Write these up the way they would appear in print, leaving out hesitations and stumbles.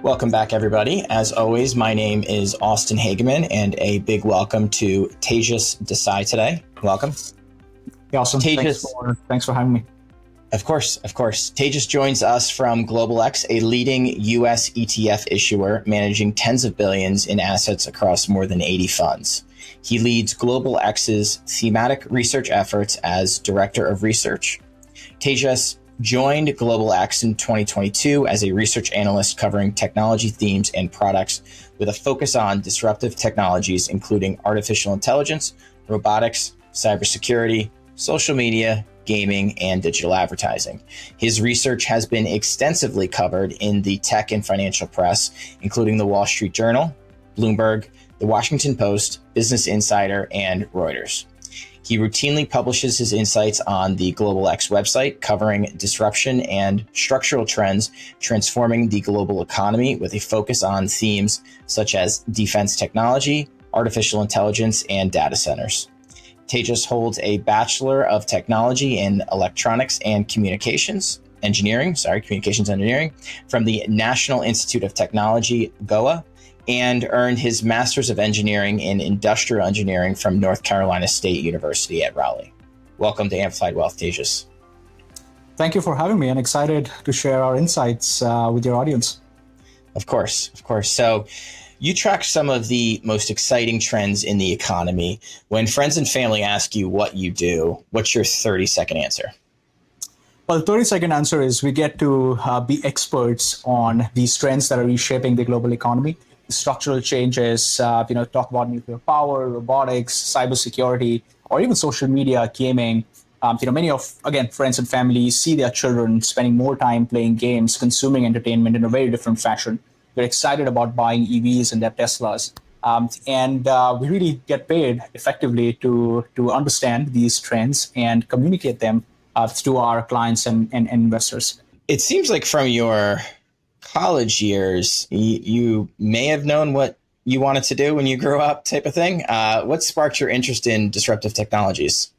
Welcome back, everybody. As always, my name is Austin Hageman, and a big welcome to Tejas Dessai today. Welcome. Hey, awesome. Tejas, thanks for having me. Of course. Tejas joins us from GlobalX, a leading U.S. ETF issuer managing tens of billions in assets across more than 80 funds. He leads GlobalX's thematic research efforts as Director of Research. Tejas joined GlobalX in 2022 as a research analyst covering technology themes and products with a focus on disruptive technologies, including artificial intelligence, robotics, cybersecurity, social media, gaming, and digital advertising. His research has been extensively covered in the tech and financial press, including the Wall Street Journal, Bloomberg, the Washington Post, Business Insider, and Reuters. He routinely publishes his insights on the GlobalX website, covering disruption and structural trends transforming the global economy with a focus on themes such as defense technology, artificial intelligence, and data centers. Tejas holds a Bachelor of Technology in Electronics and Communications Engineering from the National Institute of Technology, GOA, and earned his Master's of Engineering in Industrial Engineering from North Carolina State University at Raleigh. Welcome to Amplified Wealth, Tejas. Thank you for having me, and excited to share our insights with your audience. Of course. So you track some of the most exciting trends in the economy. When friends and family ask you what you do, what's your 30-second answer? Well, the 30-second answer is we get to be experts on these trends that are reshaping the global economy. Structural changes, talk about nuclear power, robotics, cybersecurity, or even social media, gaming. Many of, again, friends and family see their children spending more time playing games, consuming entertainment in a very different fashion. They're excited about buying EVs and their Teslas. And we really get paid effectively to understand these trends and communicate them to our clients and investors. It seems like from your college years, you may have known what you wanted to do when you grew up, type of thing. What sparked your interest in disruptive technologies?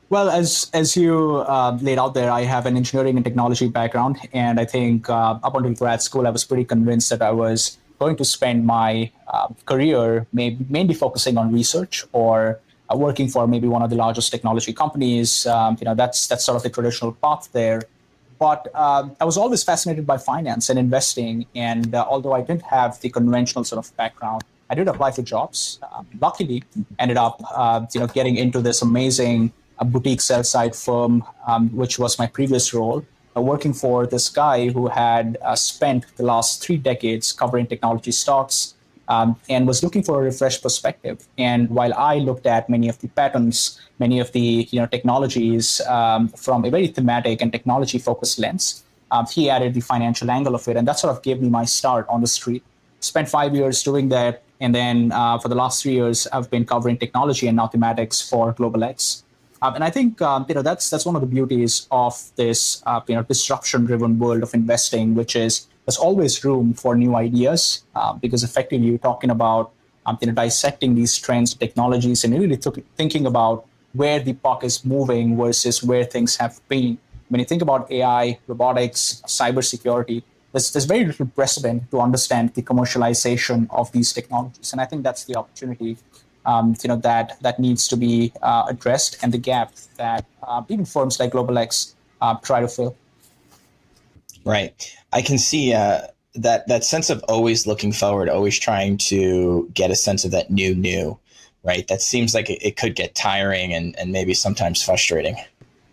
Well, as you laid out there, I have an engineering and technology background. And I think up until grad school, I was pretty convinced that I was going to spend my career mainly focusing on research or working for maybe one of the largest technology companies. That's sort of the traditional path there. But I was always fascinated by finance and investing. And although I didn't have the conventional sort of background, I did apply for jobs. Luckily, ended up getting into this amazing boutique sell-side firm, which was my previous role, working for this guy who had spent the last 3 decades covering technology stocks and was looking for a refreshed perspective. And while I looked at many of the patterns, many of the technologies from a very thematic and technology-focused lens, he added the financial angle of it, and that sort of gave me my start on the street. Spent 5 years doing that, and then for the last 3 years, I've been covering technology and now thematics for GlobalX. And I think that's one of the beauties of this disruption-driven world of investing, which is there's always room for new ideas because effectively you're talking about dissecting these trends, technologies, and really thinking about where the puck is moving versus where things have been. When you think about AI, robotics, cybersecurity, there's very little precedent to understand the commercialization of these technologies, and I think that's the opportunity that needs to be addressed, and the gap that even firms like GlobalX try to fill. Right. I can see that sense of always looking forward, always trying to get a sense of that new, right? That seems like it could get tiring and maybe sometimes frustrating.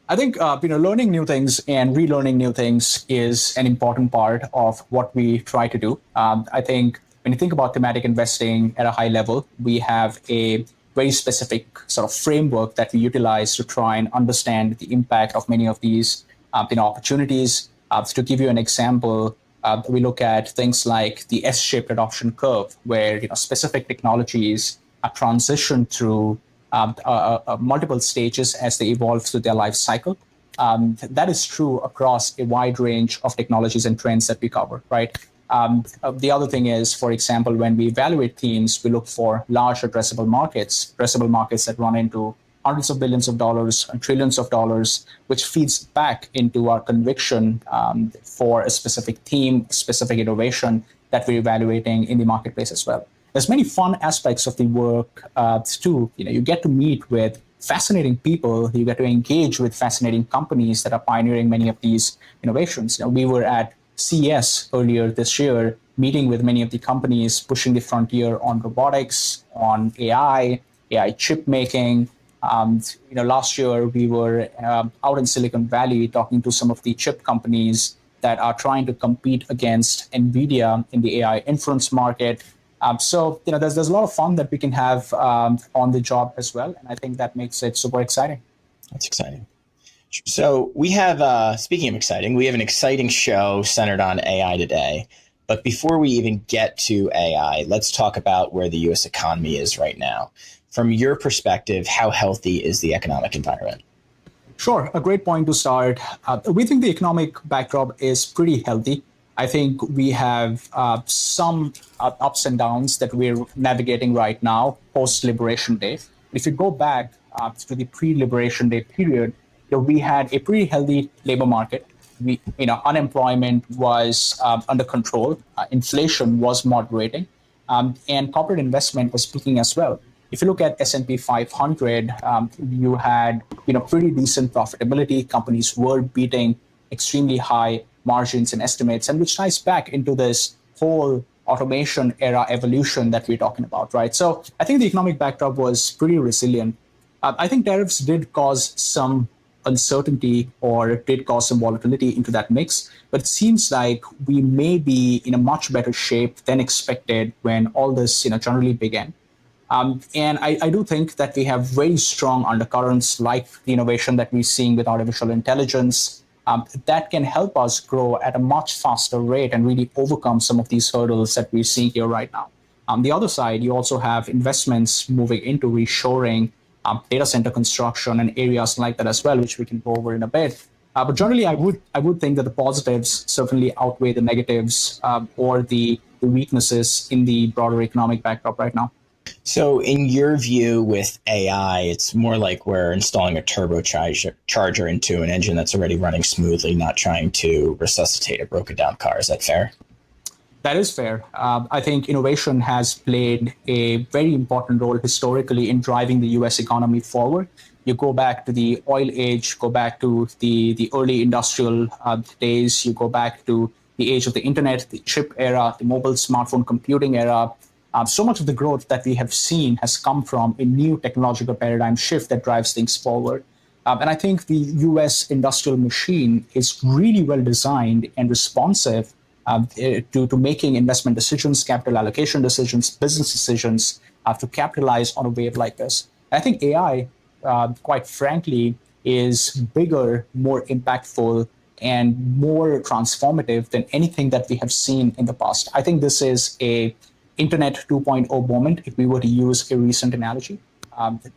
I think learning new things and relearning new things is an important part of what we try to do. I think when you think about thematic investing at a high level, we have a very specific sort of framework that we utilize to try and understand the impact of many of these opportunities. To give you an example, we look at things like the S-shaped adoption curve, where specific technologies are transitioned through multiple stages as they evolve through their life cycle. That is true across a wide range of technologies and trends that we cover, right? The other thing is, for example, when we evaluate themes, we look for large addressable markets that run into hundreds of billions of dollars and trillions of dollars, which feeds back into our conviction for a specific theme, specific innovation, that we're evaluating in the marketplace as well. There's many fun aspects of the work too. You get to meet with fascinating people. You get to engage with fascinating companies that are pioneering many of these innovations. We were at CES earlier this year, meeting with many of the companies pushing the frontier on robotics, on AI chip making. Last year we were out in Silicon Valley talking to some of the chip companies that are trying to compete against NVIDIA in the AI inference market. There's a lot of fun that we can have on the job as well, and I think that makes it super exciting. That's exciting. So we have, speaking of exciting, we have an exciting show centered on AI today. But before we even get to AI, let's talk about where the U.S. economy is right now. From your perspective, how healthy is the economic environment? Sure, a great point to start. We think the economic backdrop is pretty healthy. I think we have some ups and downs that we're navigating right now post-Liberation Day. If you go back to the pre-Liberation Day period, we had a pretty healthy labor market. Unemployment was under control, inflation was moderating, and corporate investment was peaking as well. If you look at S&P 500, you had pretty decent profitability. Companies were beating extremely high margins and estimates, and which ties back into this whole automation era evolution that we're talking about, right? So I think the economic backdrop was pretty resilient. I think tariffs did cause some uncertainty or did cause some volatility into that mix, but it seems like we may be in a much better shape than expected when all this generally began. And I do think that we have very strong undercurrents like the innovation that we're seeing with artificial intelligence that can help us grow at a much faster rate and really overcome some of these hurdles that we're seeing here right now. On the other side, you also have investments moving into reshoring, data center construction, and areas like that as well, which we can go over in a bit. But generally, I would think that the positives certainly outweigh the negatives or the weaknesses in the broader economic backdrop right now. So in your view with AI, it's more like we're installing a turbocharger into an engine that's already running smoothly, not trying to resuscitate a broken down car. Is that fair? That is fair. I think innovation has played a very important role historically in driving the US economy forward. You go back to the oil age, go back to the early industrial days, you go back to the age of the internet, the chip era, the mobile smartphone computing era. So much of the growth that we have seen has come from a new technological paradigm shift that drives things forward. And I think the US industrial machine is really well designed and responsive to making investment decisions, capital allocation decisions, business decisions to capitalize on a wave like this. I think AI, quite frankly, is bigger, more impactful, and more transformative than anything that we have seen in the past. I think this is a Internet 2.0 moment, if we were to use a recent analogy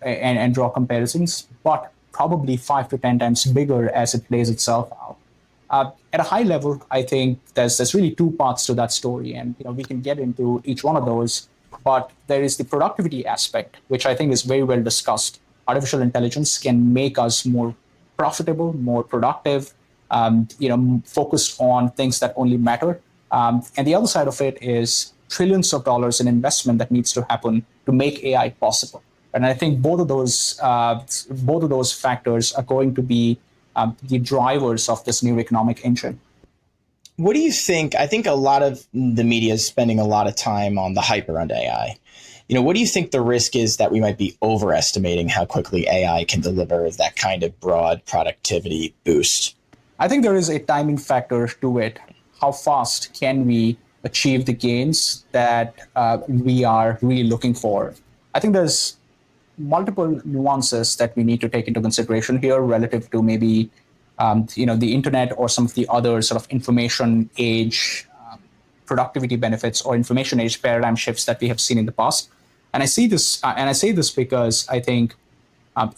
and draw comparisons, but probably 5 to 10 times bigger as it plays itself out. At a high level, I think there's really two parts to that story, and we can get into each one of those. But there is the productivity aspect, which I think is very well discussed. Artificial intelligence can make us more profitable, more productive, focused on things that only matter. And the other side of it is trillions of dollars in investment that needs to happen to make AI possible. And I think both of those factors are going to be the drivers of this new economic engine. What do you think? I think a lot of the media is spending a lot of time on the hype around AI. What do you think the risk is that we might be overestimating how quickly AI can deliver that kind of broad productivity boost? I think there is a timing factor to it. How fast can we achieve the gains that we are really looking for? I think there's multiple nuances that we need to take into consideration here relative to maybe the internet or some of the other sort of information age productivity benefits or information age paradigm shifts that we have seen in the past. And I say this because I think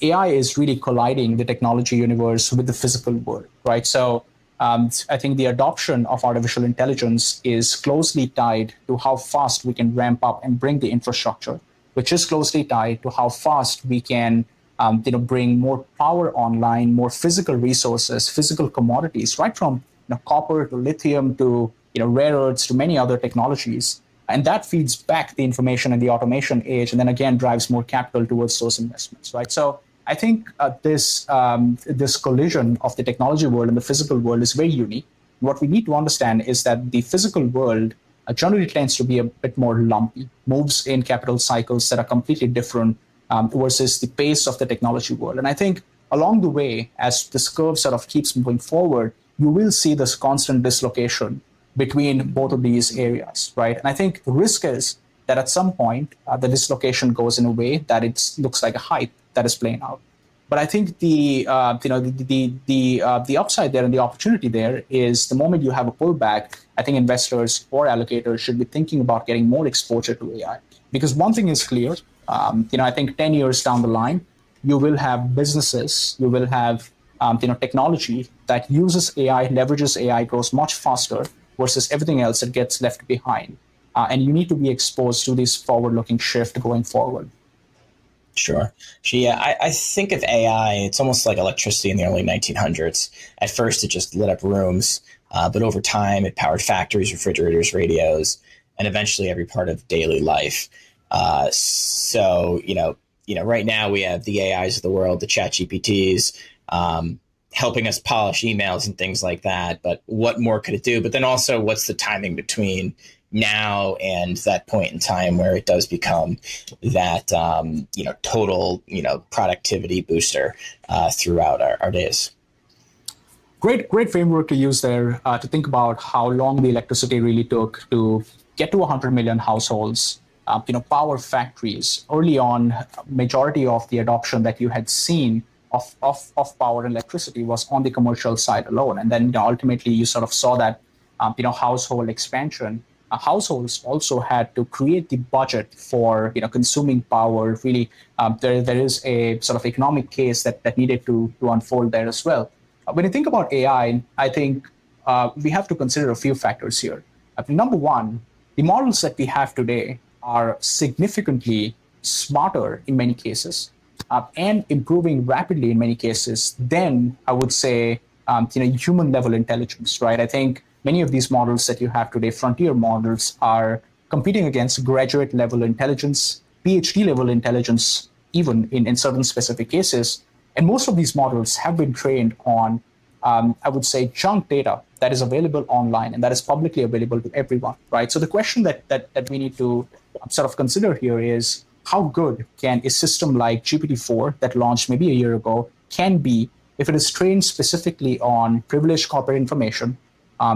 AI is really colliding the technology universe with the physical world, right? So I think the adoption of artificial intelligence is closely tied to how fast we can ramp up and bring the infrastructure, which is closely tied to how fast we can bring more power online, more physical resources, physical commodities, right from copper to lithium to rare earths to many other technologies. And that feeds back the information and the automation age, and then again drives more capital towards those investments, right? So I think this collision of the technology world and the physical world is very unique. What we need to understand is that the physical world generally tends to be a bit more lumpy, moves in capital cycles that are completely different versus the pace of the technology world. And I think along the way, as this curve sort of keeps moving forward, you will see this constant dislocation between both of these areas, right? And I think the risk is that at some point, the dislocation goes in a way that it looks like a hype that is playing out. But I think the upside there and the opportunity there is the moment you have a pullback, I think investors or allocators should be thinking about getting more exposure to AI. Because one thing is clear, I think 10 years down the line, you will have businesses, you will have technology that uses AI, leverages AI, grows much faster versus everything else that gets left behind. And you need to be exposed to this forward-looking shift going forward. Sure. Yeah, I think of AI, it's almost like electricity in the early 1900s. At first, it just lit up rooms, but over time, it powered factories, refrigerators, radios, and eventually every part of daily life. So, right now we have the AIs of the world, the chat GPTs, helping us polish emails and things like that. But what more could it do? But then also, what's the timing between now and that point in time where it does become that, total, productivity booster throughout our days? Great framework to use there to think about how long the electricity really took to get to 100 million households, power factories. Early on, majority of the adoption that you had seen of power and electricity was on the commercial side alone. And then ultimately you sort of saw that, household expansion. Households also had to create the budget for consuming power. Really, there is a sort of economic case that needed to unfold there as well. When you think about AI, I think we have to consider a few factors here. Number one, the models that we have today are significantly smarter in many cases and improving rapidly in many cases than I would say human level intelligence, right? I think many of these models that you have today, frontier models, are competing against graduate level intelligence, PhD level intelligence, even in certain specific cases. And most of these models have been trained on, I would say, junk data that is available online and that is publicly available to everyone, right? So the question that we need to sort of consider here is how good can a system like GPT-4 that launched maybe a year ago can be if it is trained specifically on privileged corporate information,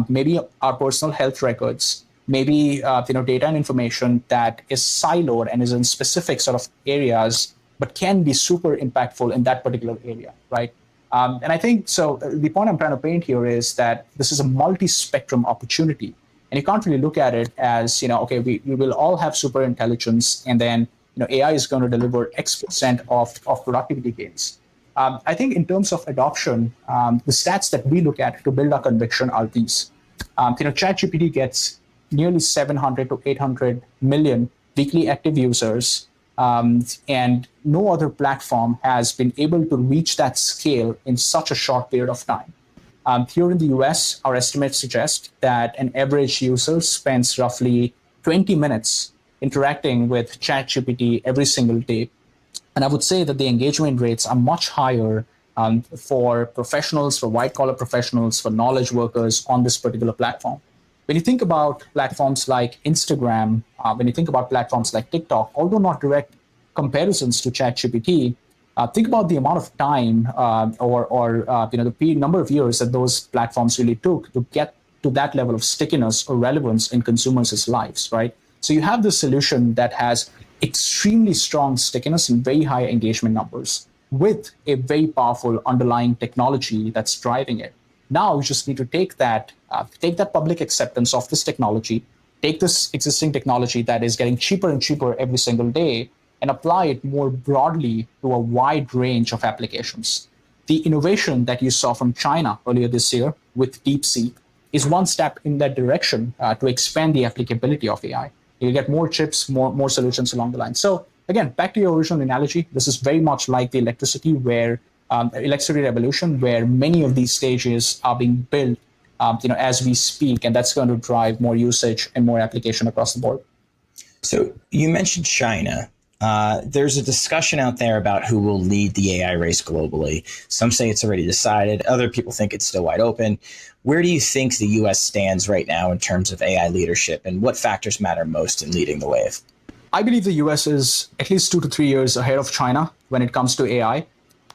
maybe our personal health records, maybe data and information that is siloed and is in specific sort of areas, but can be super impactful in that particular area, right? And I think so. The point I'm trying to paint here is that this is a multi-spectrum opportunity, and you can't really look at it as okay, we will all have super intelligence, and then AI is going to deliver X% of productivity gains. I think in terms of adoption, the stats that we look at to build our conviction are these. ChatGPT gets nearly 700 to 800 million weekly active users, and no other platform has been able to reach that scale in such a short period of time. Here in the US, our estimates suggest that an average user spends roughly 20 minutes interacting with ChatGPT every single day. And I would say that the engagement rates are much higher for professionals, for white-collar professionals, for knowledge workers on this particular platform. When you think about platforms like Instagram, when you think about platforms like TikTok, although not direct comparisons to ChatGPT, think about the amount of time or the number of years that those platforms really took to get to that level of stickiness or relevance in consumers' lives, right? So you have this solution that has extremely strong stickiness and very high engagement numbers with a very powerful underlying technology that's driving it. Now you just need to take that public acceptance of this technology, take this existing technology that is getting cheaper and cheaper every single day, and apply it more broadly to a wide range of applications. The innovation that you saw from China earlier this year with DeepSeek is one step in that direction to expand the applicability of AI. You get more chips, more solutions along the line. So again, back to your original analogy, this is very much like the electricity revolution, where many of these stages are being built as we speak, and that's going to drive more usage and more application across the board. So you mentioned China. There's a discussion out there about who will lead the AI race globally. Some say it's already decided. Other people think it's still wide open. Where do you think the U.S. stands right now in terms of AI leadership, and what factors matter most in leading the wave? I believe the US is at least 2 to 3 years ahead of China when it comes to AI.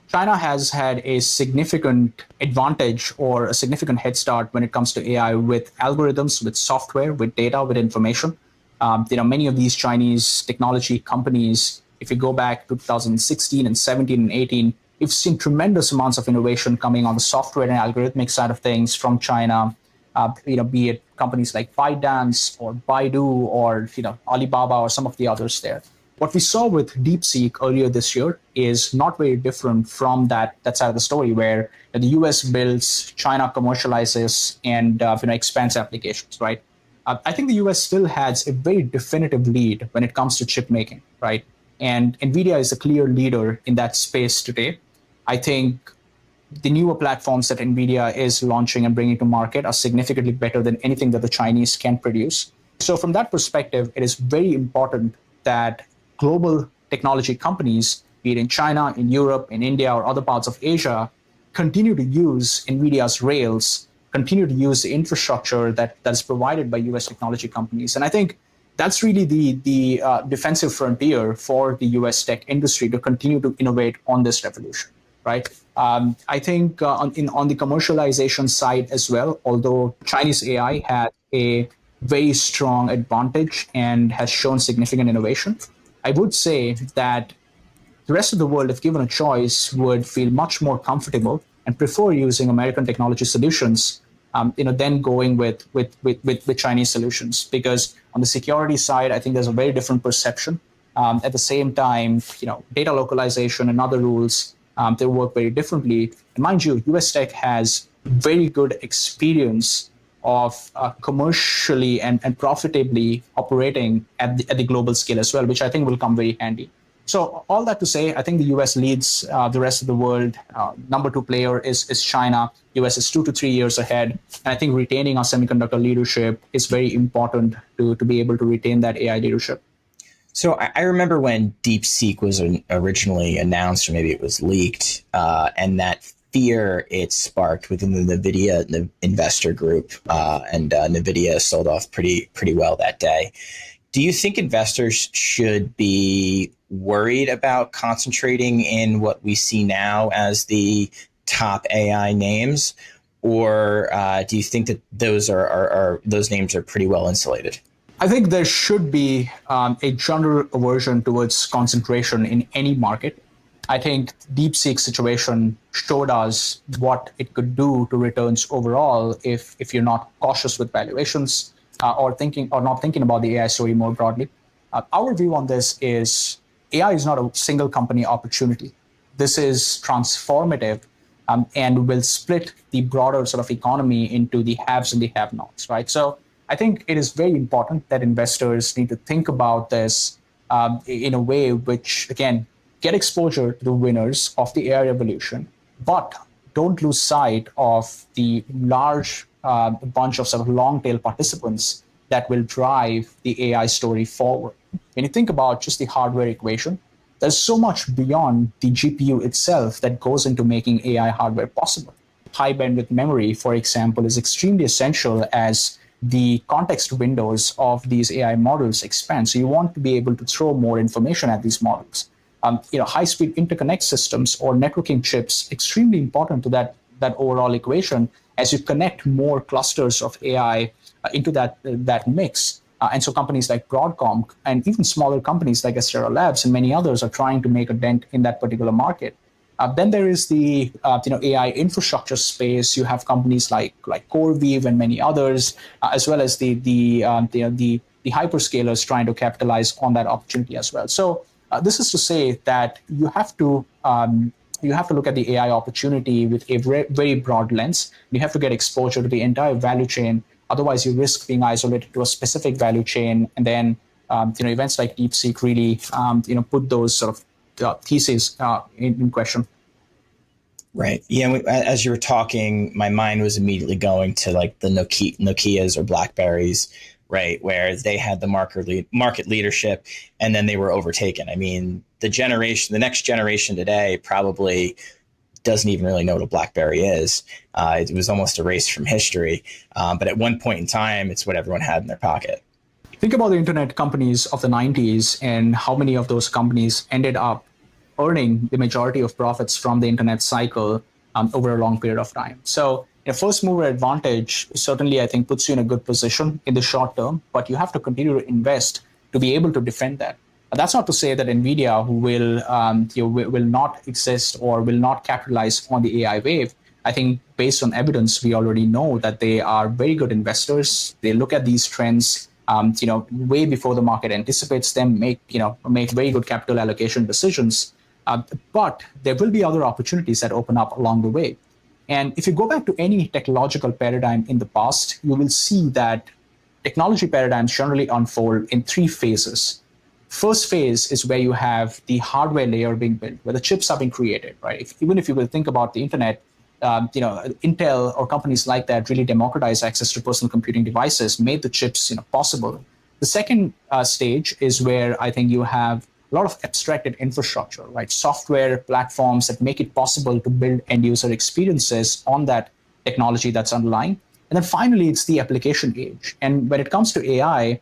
China has had a significant advantage or a significant head start when it comes to AI with algorithms, with software, with data, with information. Many of these Chinese technology companies, if you go back to 2016 and 17 and 18, you've seen tremendous amounts of innovation coming on the software and algorithmic side of things from China. Be it companies like ByteDance or Baidu or Alibaba or some of the others there. What we saw with DeepSeek earlier this year is not very different from that side of the story, where the US builds, China commercializes, and expands applications, right? I think the US still has a very definitive lead when it comes to chip making, right? And NVIDIA is a clear leader in that space today. I think the newer platforms that NVIDIA is launching and bringing to market are significantly better than anything that the Chinese can produce. So from that perspective, it is very important that global technology companies, be it in China, in Europe, in India, or other parts of Asia, continue to use NVIDIA's rails, continue to use the infrastructure that's provided by US technology companies. And I think that's really the defensive frontier for the US tech industry to continue to innovate on this revolution, right? I think on the commercialization side as well, although Chinese AI had a very strong advantage and has shown significant innovation, I would say that the rest of the world, if given a choice, would feel much more comfortable and prefer using American technology solutions, than going with Chinese solutions. Because on the security side, I think there's a very different perception. At the same time, data localization and other rules, they work very differently. And mind you, US Tech has very good experience of commercially and profitably operating at the global scale as well, which I think will come very handy. So all that to say, I think the US leads the rest of the world. Number two player is China. US is 2 to 3 years ahead. And I think retaining our semiconductor leadership is very important to be able to retain that AI leadership. So I remember when DeepSeek was originally announced, or maybe it was leaked, and that fear it sparked within the NVIDIA investor group, and NVIDIA sold off pretty well that day. Do you think investors should be worried about concentrating in what we see now as the top AI names, or do you think that those names are pretty well insulated? I think there should be a general aversion towards concentration in any market. I think DeepSeek situation showed us what it could do to returns overall if you're not cautious with valuations or not thinking about the AI story more broadly. Our view on this is AI is not a single company opportunity. This is transformative and will split the broader sort of economy into the haves and the have-nots, right? So I think it is very important that investors need to think about this in a way which, again, get exposure to the winners of the AI revolution, but don't lose sight of the large bunch of sort of long-tail participants that will drive the AI story forward. When you think about just the hardware equation, there's so much beyond the GPU itself that goes into making AI hardware possible. High bandwidth memory, for example, is extremely essential as the context windows of these AI models expand. So you want to be able to throw more information at these models. High-speed interconnect systems or networking chips, extremely important to that overall equation as you connect more clusters of AI into that mix. And so companies like Broadcom and even smaller companies like Astera Labs and many others are trying to make a dent in that particular market. Then there is the AI infrastructure space. You have companies like CoreWeave and many others, as well as the hyperscalers trying to capitalize on that opportunity as well. So this is to say that you have to look at the AI opportunity with a very broad lens. You have to get exposure to the entire value chain. Otherwise, you risk being isolated to a specific value chain, and then events like DeepSeek really put those sort of theses in question. Right. Yeah. As you were talking, my mind was immediately going to like the Nokias or Blackberries, right, where they had the market leadership, and then they were overtaken. I mean, the next generation today probably doesn't even really know what a BlackBerry is. It was almost erased from history. But at one point in time, it's what everyone had in their pocket. Think about the internet companies of the 90s and how many of those companies ended up earning the majority of profits from the internet cycle over a long period of time. So, a first mover advantage certainly, I think, puts you in a good position in the short term, but you have to continue to invest to be able to defend that. That's not to say that Nvidia will not exist or will not capitalize on the AI wave. I think based on evidence, we already know that they are very good investors. They look at these trends, way before the market anticipates them, make very good capital allocation decisions. But there will be other opportunities that open up along the way. And if you go back to any technological paradigm in the past, you will see that technology paradigms generally unfold in three phases. First phase is where you have the hardware layer being built, where the chips are being created, right? Even if you will think about the internet, Intel or companies like that really democratized access to personal computing devices, made the chips, possible. The second stage is where I think you have a lot of abstracted infrastructure, right? Software platforms that make it possible to build end user experiences on that technology that's underlying. And then finally, it's the application age. And when it comes to AI,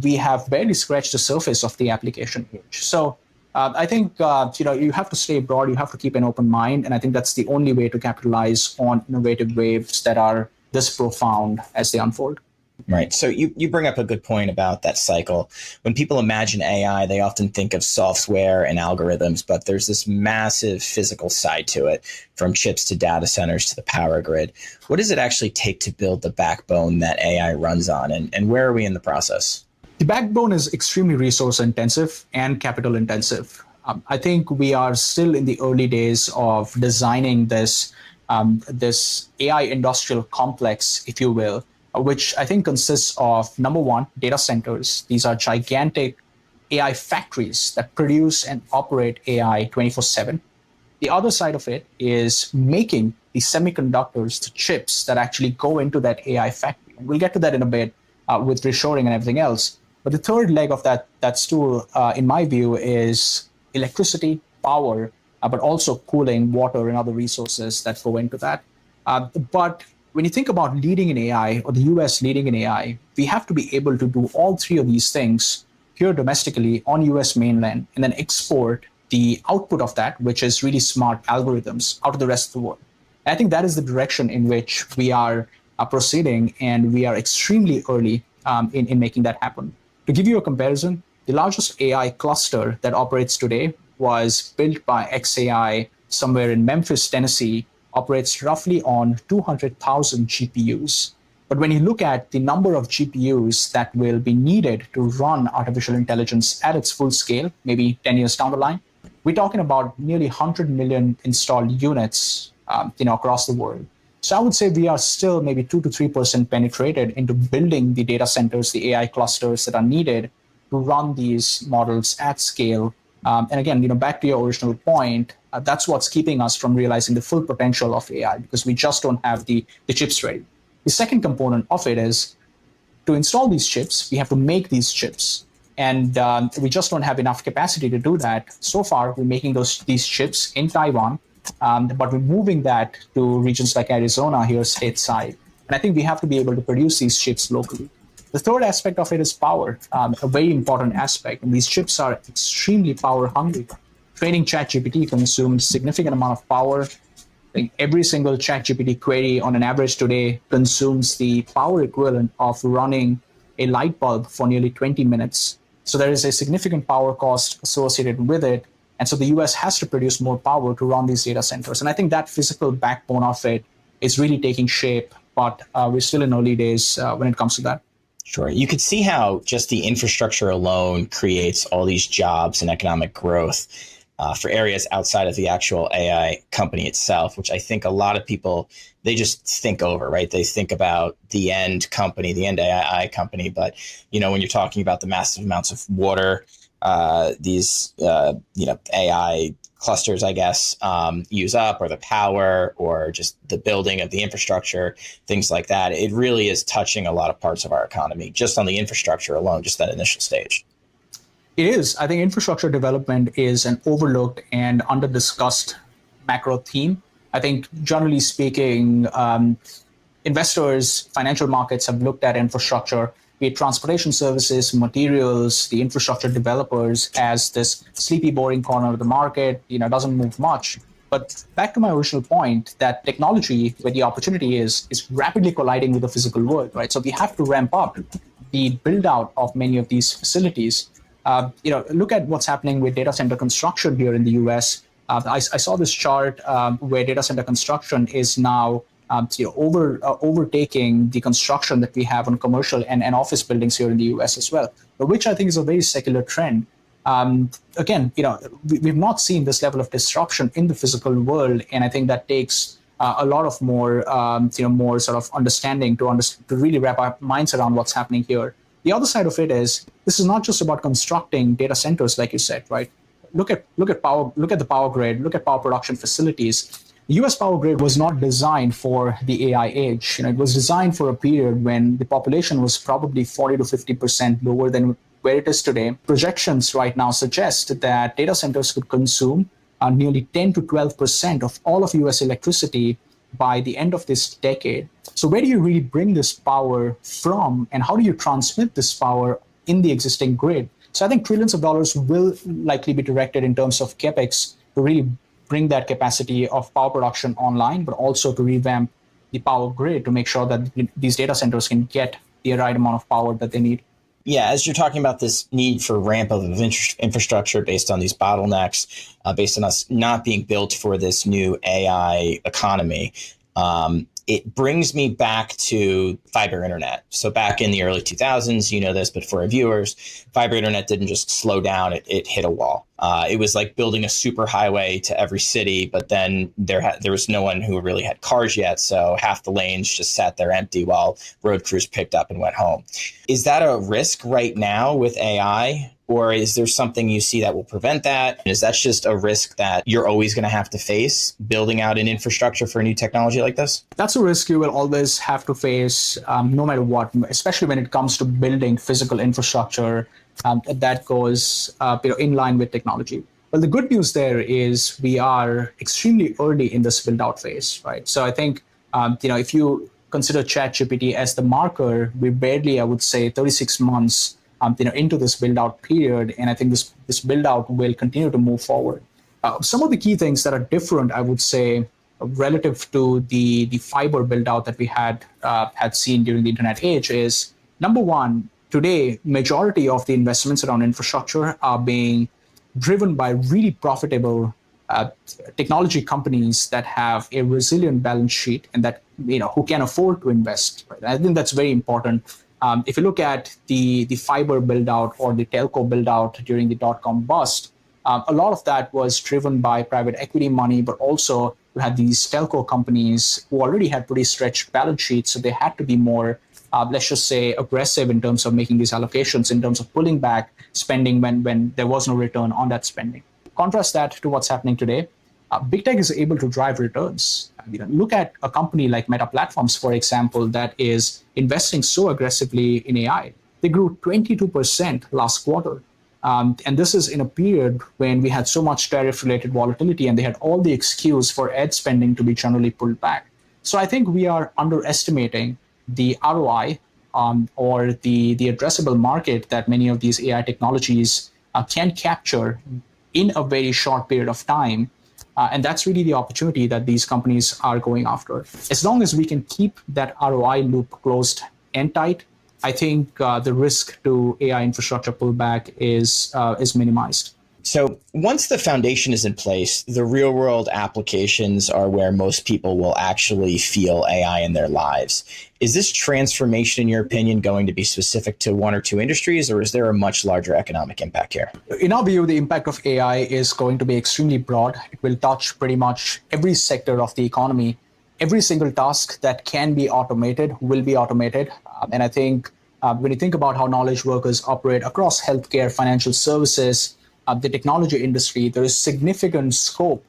we have barely scratched the surface of the application age. So I think you have to stay broad, you have to keep an open mind, and I think that's the only way to capitalize on innovative waves that are this profound as they unfold. Right. So you bring up a good point about that cycle. When people imagine AI, they often think of software and algorithms, but there's this massive physical side to it, from chips to data centers to the power grid. What does it actually take to build the backbone that AI runs on, and where are we in the process? The backbone is extremely resource intensive and capital intensive. I think we are still in the early days of designing this AI industrial complex, if you will, which I think consists of, number one, data centers. These are gigantic AI factories that produce and operate AI 24/7. The other side of it is making the semiconductors, the chips that actually go into that AI factory. And we'll get to that in a bit with reshoring and everything else. But the third leg of that stool, in my view, is electricity, power, but also cooling, water, and other resources that go into that. But when you think about leading in AI, or the US leading in AI, we have to be able to do all three of these things here domestically on US mainland, and then export the output of that, which is really smart algorithms, out to the rest of the world. And I think that is the direction in which we are proceeding, and we are extremely early in making that happen. To give you a comparison, the largest AI cluster that operates today was built by xAI somewhere in Memphis, Tennessee, operates roughly on 200,000 GPUs. But when you look at the number of GPUs that will be needed to run artificial intelligence at its full scale, maybe 10 years down the line, we're talking about nearly 100 million installed units across the world. So I would say we are still maybe 2 to 3% penetrated into building the data centers, the AI clusters that are needed to run these models at scale. And again, back to your original point, that's what's keeping us from realizing the full potential of AI, because we just don't have the chips ready. The second component of it is to install these chips, we have to make these chips. And we just don't have enough capacity to do that. So far, we're making these chips in Taiwan, but we're moving that to regions like Arizona here stateside. And I think we have to be able to produce these chips locally. The third aspect of it is power, a very important aspect. And these chips are extremely power hungry. Training ChatGPT consumes significant amount of power. I think every single ChatGPT query on an average today consumes the power equivalent of running a light bulb for nearly 20 minutes. So there is a significant power cost associated with it. And so the US has to produce more power to run these data centers. And I think that physical backbone of it is really taking shape, but we're still in early days when it comes to that. Sure. You could see how just the infrastructure alone creates all these jobs and economic growth for areas outside of the actual AI company itself, which I think a lot of people, they just think over, right? They think about the end company, the end AI company. But, when you're talking about the massive amounts of water AI clusters, I guess, use up, or the power, or just the building of the infrastructure, things like that. It really is touching a lot of parts of our economy just on the infrastructure alone, just that initial stage. It is. I think infrastructure development is an overlooked and under-discussed macro theme. I think, generally speaking, investors, financial markets have looked at infrastructure, be it transportation services, materials, the infrastructure developers, as this sleepy, boring corner of the market, doesn't move much. But back to my original point, that technology, where the opportunity is rapidly colliding with the physical world, right? So we have to ramp up the build out of many of these facilities. Look at what's happening with data center construction here in the US. I saw this chart where data center construction is now overtaking the construction that we have on commercial and office buildings here in the US as well, which I think is a very secular trend. Again, we've not seen this level of disruption in the physical world, and I think that takes a lot of more, more sort of understanding to really wrap our minds around what's happening here. The other side of it is this is not just about constructing data centers, like you said, right? Look at power. Look at the power grid. Look at power production facilities. The U.S. power grid was not designed for the AI age. It was designed for a period when the population was probably 40 to 50% lower than where it is today. Projections right now suggest that data centers could consume nearly 10 to 12% of all of U.S. electricity by the end of this decade. So where do you really bring this power from, and how do you transmit this power in the existing grid? So I think trillions of dollars will likely be directed in terms of capex to really bring that capacity of power production online, but also to revamp the power grid to make sure that these data centers can get the right amount of power that they need. Yeah, as you're talking about this need for ramp up of infrastructure based on these bottlenecks, based on us not being built for this new AI economy, it brings me back to fiber internet. So back in the early 2000s, you know this, but for our viewers, fiber internet didn't just slow down, it hit a wall. It was like building a super highway to every city, but then there was no one who really had cars yet. So half the lanes just sat there empty while road crews picked up and went home. Is that a risk right now with AI? Or is there something you see that will prevent that? Is that just a risk that you're always going to have to face building out an infrastructure for a new technology like this? That's a risk you will always have to face no matter what, especially when it comes to building physical infrastructure that goes in line with technology. Well, the good news there is we are extremely early in this build out phase, right? So I think, if you consider ChatGPT as the marker, we're barely, I would say, 36 months into this build out period. And I think this build out will continue to move forward. Some of the key things that are different, I would say, relative to the fiber build out that we had seen during the internet age is, number one, today, majority of the investments around infrastructure are being driven by really profitable technology companies that have a resilient balance sheet and that who can afford to invest. Right? I think that's very important. If you look at the fiber build out or the telco build out during the dot-com bust, a lot of that was driven by private equity money, but also you had these telco companies who already had pretty stretched balance sheets, so they had to be more, let's just say, aggressive in terms of making these allocations, in terms of pulling back spending when there was no return on that spending. Contrast that to what's happening today. Big tech is able to drive returns. Look at a company like Meta Platforms, for example, that is investing so aggressively in AI. They grew 22% last quarter. And this is in a period when we had so much tariff-related volatility and they had all the excuse for ad spending to be generally pulled back. So I think we are underestimating the ROI or the addressable market that many of these AI technologies can capture in a very short period of time. And that's really the opportunity that these companies are going after. As long as we can keep that ROI loop closed and tight, I think the risk to AI infrastructure pullback is minimized. So once the foundation is in place, the real world applications are where most people will actually feel AI in their lives. Is this transformation, in your opinion, going to be specific to one or two industries, or is there a much larger economic impact here? In our view, the impact of AI is going to be extremely broad. It will touch pretty much every sector of the economy. Every single task that can be automated will be automated. And I think When you think about how knowledge workers operate across healthcare, financial services, the technology industry, there is significant scope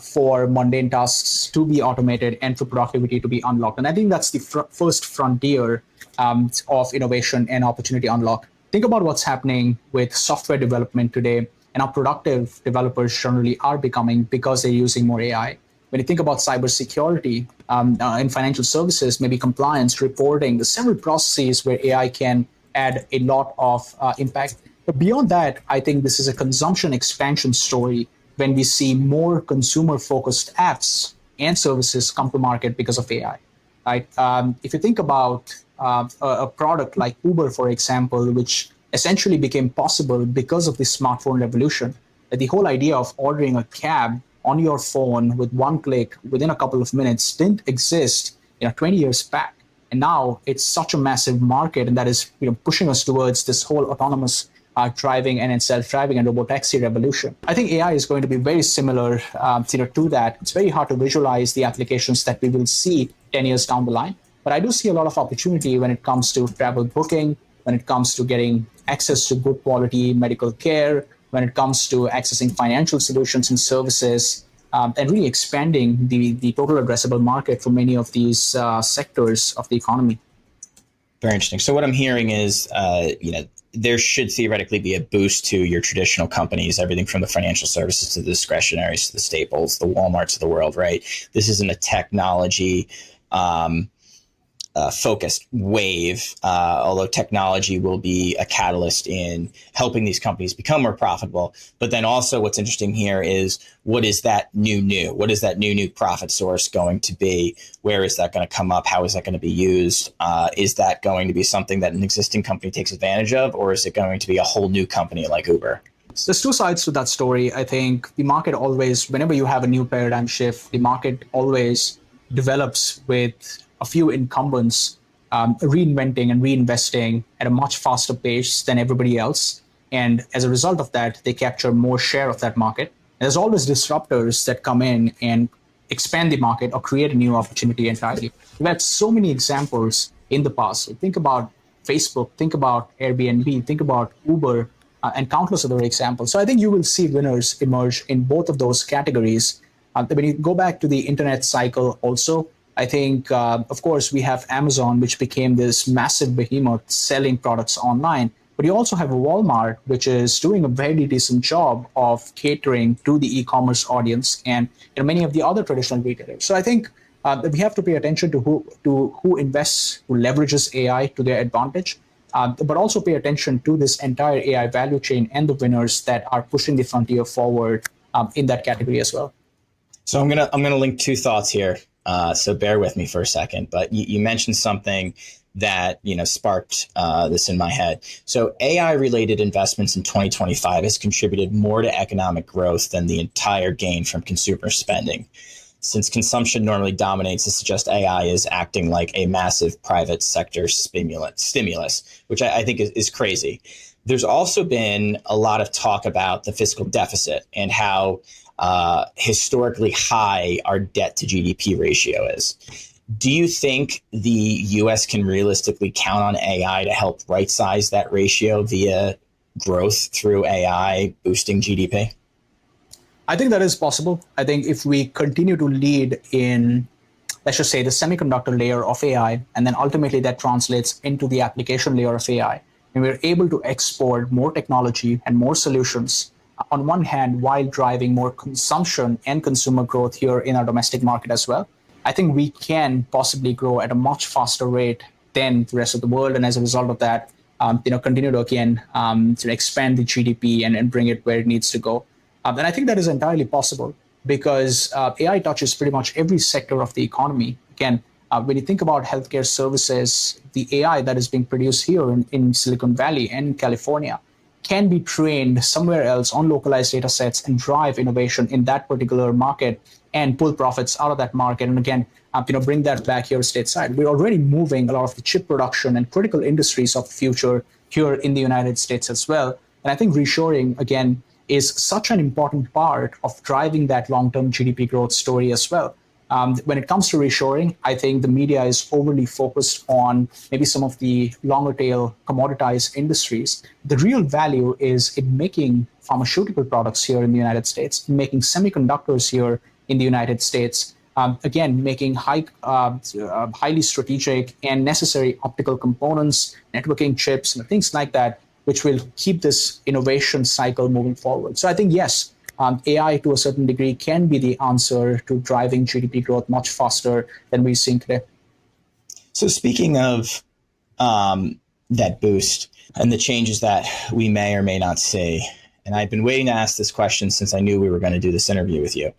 for mundane tasks to be automated and for productivity to be unlocked. And I think that's the first frontier of innovation and opportunity unlock. Think about what's happening with software development today and how productive developers generally are becoming because they're using more AI. When you think about cybersecurity in financial services, maybe compliance, reporting, there's several processes where AI can add a lot of impact. But beyond that, I think this is a consumption expansion story when we see more consumer-focused apps and services come to market because of AI. Right? If you think about a product like Uber, for example, which essentially became possible because of the smartphone revolution, the whole idea of ordering a cab on your phone with one click within a couple of minutes didn't exist 20 years back. And now it's such a massive market, and that is pushing us towards this whole autonomous driving and self-driving and robotaxi revolution. I think AI is going to be very similar to that. It's very hard to visualize the applications that we will see 10 years down the line. But I do see a lot of opportunity when it comes to travel booking, when it comes to getting access to good quality medical care, when it comes to accessing financial solutions and services, and really expanding the total addressable market for many of these sectors of the economy. Very interesting. So what I'm hearing is, there should theoretically be a boost to your traditional companies, everything from the financial services to the discretionaries to the staples, the Walmarts of the world, right? This isn't a technology focused wave, although technology will be a catalyst in helping these companies become more profitable. But then also what's interesting here is, what is that new? What is that new profit source going to be? Where is that going to come up? How is that going to be used? Is that going to be something that an existing company takes advantage of, or is it going to be a whole new company like Uber? There's two sides to that story. I think the market always, whenever you have a new paradigm shift, the market always develops with a few incumbents reinventing and reinvesting at a much faster pace than everybody else. And as a result of that, they capture more share of that market. And there's always disruptors that come in and expand the market or create a new opportunity entirely. We've had so many examples in the past. Think about Facebook, think about Airbnb, think about Uber, and countless other examples. So I think you will see winners emerge in both of those categories. When you go back to the internet cycle also, I think, of course, we have Amazon, which became this massive behemoth selling products online. But you also have Walmart, which is doing a very decent job of catering to the e-commerce audience, and many of the other traditional retailers. So I think that we have to pay attention to who invests, who leverages AI to their advantage, but also pay attention to this entire AI value chain and the winners that are pushing the frontier forward in that category as well. So I'm gonna link two thoughts here. So bear with me for a second, but you mentioned something that sparked this in my head. So AI-related investments in 2025 has contributed more to economic growth than the entire gain from consumer spending. Since consumption normally dominates, this suggests AI is acting like a massive private sector stimulus, which I think is crazy. There's also been a lot of talk about the fiscal deficit and how historically high our debt to GDP ratio is. Do you think the U.S. can realistically count on AI to help right-size that ratio via growth through AI boosting GDP? I think that is possible. I think if we continue to lead in, let's just say, the semiconductor layer of AI, and then ultimately that translates into the application layer of AI, and we're able to export more technology and more solutions on one hand, while driving more consumption and consumer growth here in our domestic market as well, I think we can possibly grow at a much faster rate than the rest of the world. And as a result of that, continue to again to expand the GDP and bring it where it needs to go. And I think that is entirely possible because AI touches pretty much every sector of the economy. Again, when you think about healthcare services, the AI that is being produced here in Silicon Valley and California can be trained somewhere else on localized data sets and drive innovation in that particular market and pull profits out of that market. And again, bring that back here stateside. We're already moving a lot of the chip production and critical industries of the future here in the United States as well. And I think reshoring, again, is such an important part of driving that long-term GDP growth story as well. When it comes to reshoring, I think the media is overly focused on maybe some of the longer tail commoditized industries. The real value is in making pharmaceutical products here in the United States, making semiconductors here in the United States, again, making highly strategic and necessary optical components, networking chips, and things like that, which will keep this innovation cycle moving forward. So I think, yes, AI to a certain degree can be the answer to driving GDP growth much faster than we're seeing today. So speaking of that boost and the changes that we may or may not see, and I've been waiting to ask this question since I knew we were going to do this interview with you.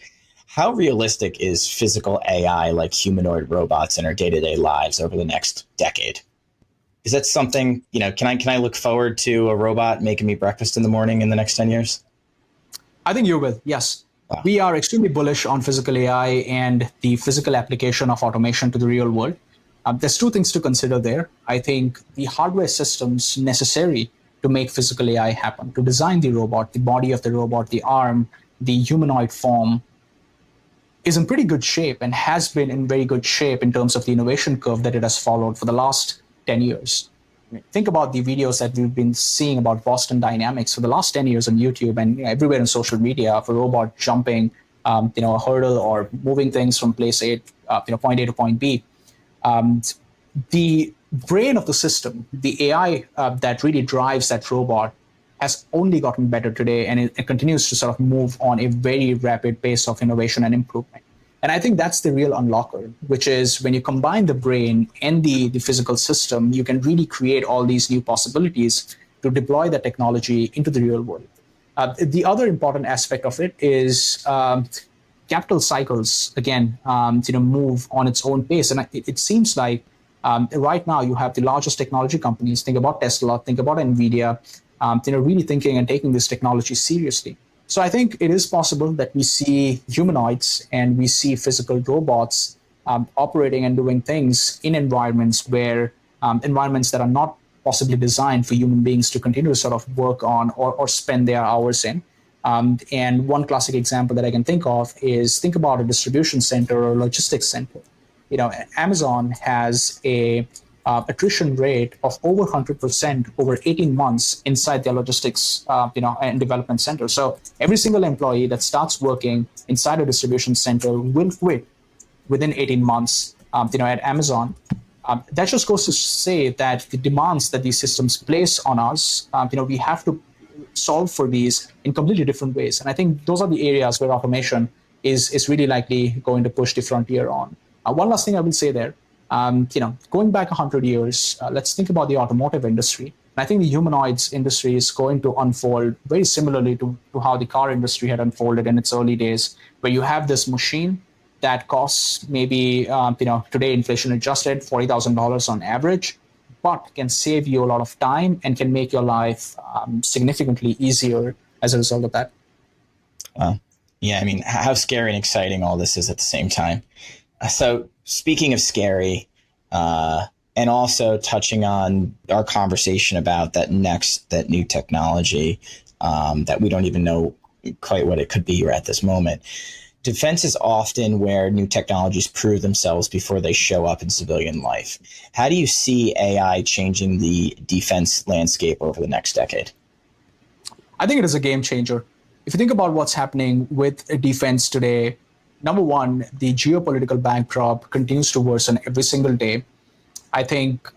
How realistic is physical AI like humanoid robots in our day-to-day lives over the next decade? Is that something, can I look forward to a robot making me breakfast in the morning in the next 10 years? I think you will, yes. Wow. We are extremely bullish on physical AI and the physical application of automation to the real world. There's two things to consider there. I think the hardware systems necessary to make physical AI happen, to design the robot, the body of the robot, the arm, the humanoid form, is in pretty good shape and has been in very good shape in terms of the innovation curve that it has followed for the last 10 years. Think about the videos that we've been seeing about Boston Dynamics for the last 10 years on YouTube and everywhere in social media of a robot jumping, a hurdle or moving things from place A, point A to point B. The brain of the system, the AI that really drives that robot, has only gotten better today, and it continues to sort of move on a very rapid pace of innovation and improvement. And I think that's the real unlocker, which is when you combine the brain and the physical system, you can really create all these new possibilities to deploy the technology into the real world. The other important aspect of it is capital cycles, again, move on its own pace. And it seems like right now you have the largest technology companies, think about Tesla, think about NVIDIA, really thinking and taking this technology seriously. So I think it is possible that we see humanoids and we see physical robots operating and doing things in environments where environments that are not possibly designed for human beings to continue to sort of work on or spend their hours in. And one classic example that I can think of is think about a distribution center or logistics center. Amazon has a attrition rate of over 100% over 18 months inside their logistics, and development center. So every single employee that starts working inside a distribution center will quit within 18 months, at Amazon. That just goes to say that the demands that these systems place on us, we have to solve for these in completely different ways. And I think those are the areas where automation is really likely going to push the frontier on. One last thing I will say there. Going back 100 years, let's think about the automotive industry. And I think the humanoids industry is going to unfold very similarly to how the car industry had unfolded in its early days, where you have this machine that costs maybe, today inflation adjusted $40,000 on average, but can save you a lot of time and can make your life significantly easier as a result of that. Wow. Yeah, I mean, how scary and exciting all this is at the same time. So speaking of scary, and also touching on our conversation about that new technology that we don't even know quite what it could be at this moment. Defense is often where new technologies prove themselves before they show up in civilian life. How do you see AI changing the defense landscape over the next decade? I think it is a game changer. If you think about what's happening with defense today, number one, the geopolitical backdrop continues to worsen every single day. I think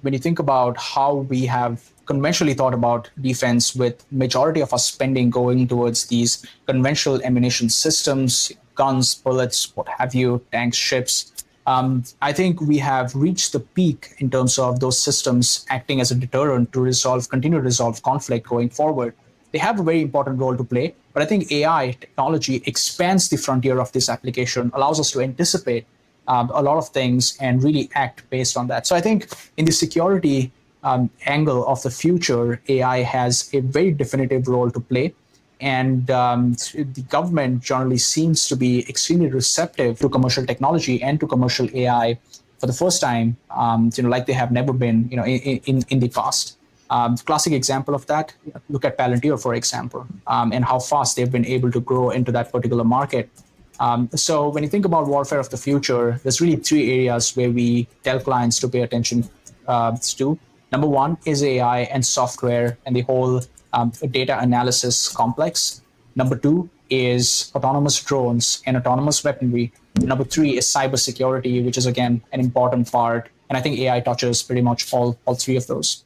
when you think about how we have conventionally thought about defense, with majority of our spending going towards these conventional ammunition systems, guns, bullets, what have you, tanks, ships, I think we have reached the peak in terms of those systems acting as a deterrent to continue to resolve conflict going forward. They have a very important role to play, but I think AI technology expands the frontier of this application, allows us to anticipate a lot of things and really act based on that. So I think in the security angle of the future, AI has a very definitive role to play. And the government generally seems to be extremely receptive to commercial technology and to commercial AI for the first time, like they have never been, in the past. Classic example of that, look at Palantir, for example, and how fast they've been able to grow into that particular market. So when you think about warfare of the future, there's really three areas where we tell clients to pay attention to. Number one is AI and software and the whole data analysis complex. Number two is autonomous drones and autonomous weaponry. Number three is cybersecurity, which is, again, an important part. And I think AI touches pretty much all three of those.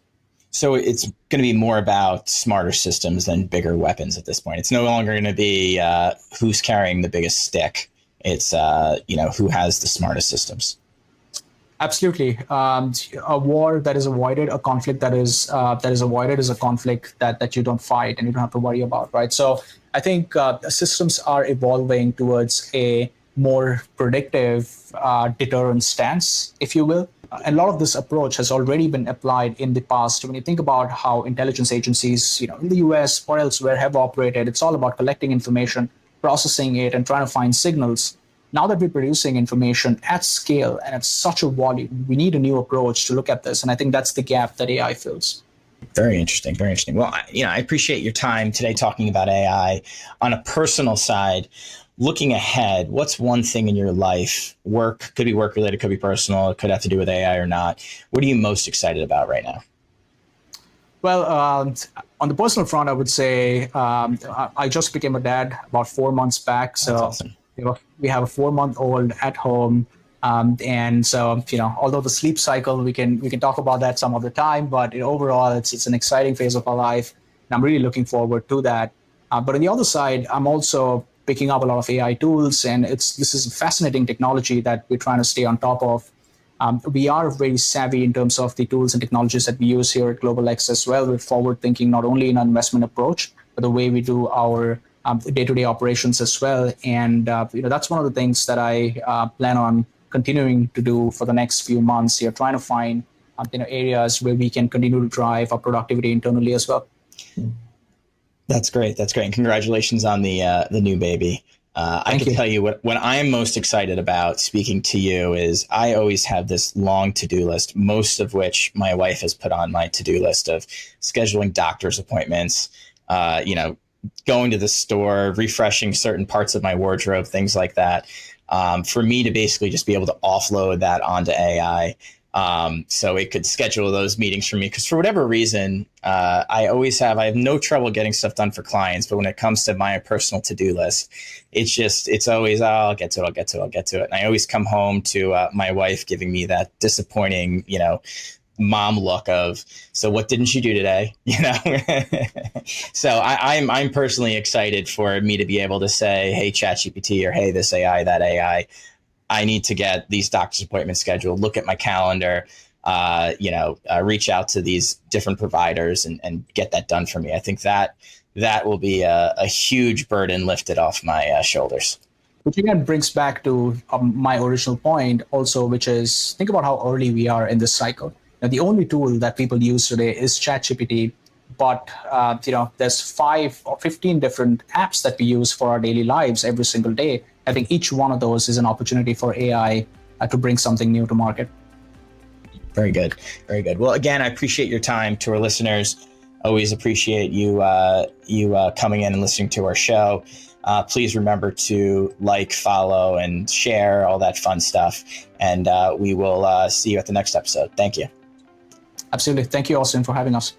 So it's going to be more about smarter systems than bigger weapons at this point. It's no longer going to be who's carrying the biggest stick. It's who has the smartest systems. Absolutely. A war that is avoided, a conflict that is avoided, is a conflict that you don't fight and you don't have to worry about, right? So I think systems are evolving towards a more predictive deterrent stance, if you will. And a lot of this approach has already been applied in the past. When you think about how intelligence agencies, in the US or elsewhere have operated, it's all about collecting information, processing it, and trying to find signals. Now that we're producing information at scale and at such a volume, we need a new approach to look at this. And I think that's the gap that AI fills. Very interesting. Very interesting. Well, I appreciate your time today talking about AI. On a personal side, looking ahead, what's one thing in your life, work, could be work related, could be personal, it could have to do with AI or not. What are you most excited about right now? Well, on the personal front, I would say I just became a dad about 4 months back. So that's awesome. We have a 4-month-old at home. And so, although the sleep cycle, we can talk about that some other time, but overall, it's an exciting phase of our life. And I'm really looking forward to that. But on the other side, I'm also picking up a lot of AI tools, and this is a fascinating technology that we're trying to stay on top of. We are very savvy in terms of the tools and technologies that we use here at GlobalX as well. We're forward thinking not only in our investment approach, but the way we do our day-to-day operations as well. And that's one of the things that I plan on continuing to do for the next few months here, trying to find areas where we can continue to drive our productivity internally as well. That's great. That's great. And congratulations on the new baby. I can tell you what I'm most excited about speaking to you is I always have this long to-do list, most of which my wife has put on my to-do list of scheduling doctor's appointments, going to the store, refreshing certain parts of my wardrobe, things like that. For me to basically just be able to offload that onto AI. So it could schedule those meetings for me, because for whatever reason, I have no trouble getting stuff done for clients. But when it comes to my personal to-do list, it's always, I'll get to it. And I always come home to my wife giving me that disappointing, mom look of, so what didn't you do today? So I'm personally excited for me to be able to say, hey, ChatGPT, or hey, this AI, that AI, I need to get these doctor's appointments scheduled, look at my calendar, reach out to these different providers and get that done for me. I think that will be a huge burden lifted off my shoulders. Which again brings back to my original point also, which is think about how early we are in this cycle. Now, the only tool that people use today is ChatGPT, but there's 5 or 15 different apps that we use for our daily lives every single day. I think each one of those is an opportunity for AI to bring something new to market. Very good. Very good. Well, again, I appreciate your time. To our listeners, always appreciate you coming in and listening to our show. Please remember to like, follow, and share, all that fun stuff. And we will see you at the next episode. Thank you. Absolutely. Thank you, Austin, for having us.